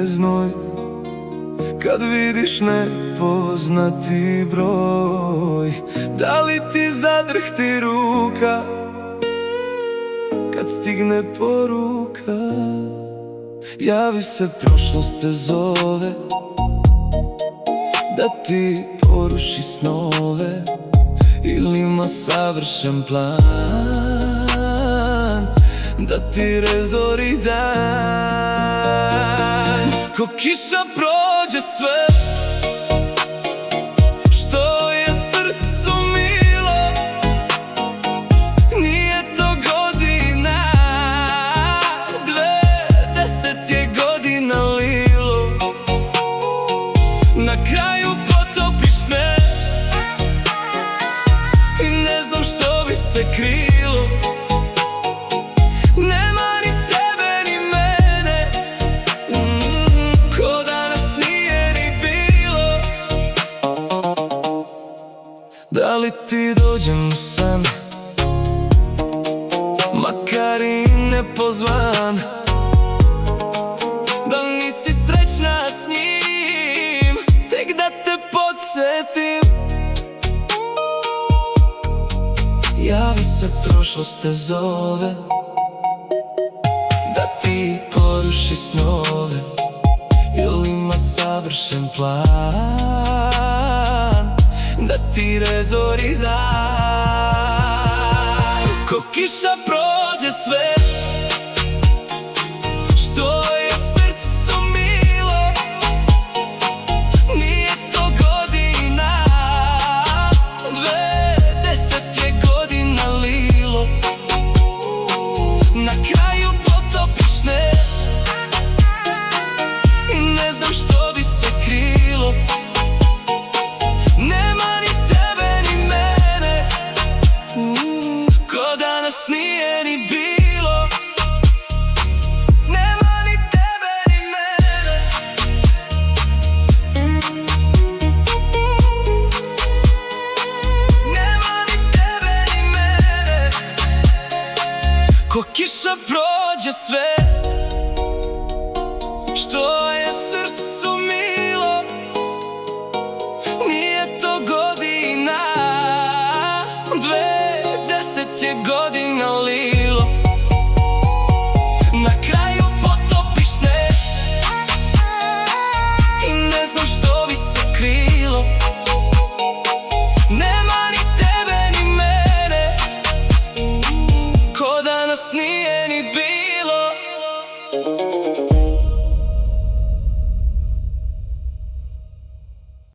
znoj kad vidiš nepoznati broj. Da li ti zadrhti ruka kad stigne poruka? Javi se, prošlost te zove da ti poruši snove, ili ima savršen plan da ti razori dan. Ko kiša prođe sve što je srcu milo, nije to godina, 20 je godina lilo. Na kraju potopiš sve i ne znam što bi se krilo. Nema ni tebe ni mene, ko da nas nije ni bilo. Da li ti dođem u san, makar i nepozvan, da nisi srećna s njim, tek da te podsjetim. Javi se, prošlost te zove da ti poruši snove, ili ima savršen plan da ti razori dan. Ko kiša prođe sve što je srcu milo, nije to godina, 20 je godina lilo. Na kraju potopiš sve i ne znam što bi se krilo. Nema ni tebe ni mene, ko da nas nije ni bilo. Nema ni tebe ni mene, nema ni tebe ni mene. Ko kiša prođe sve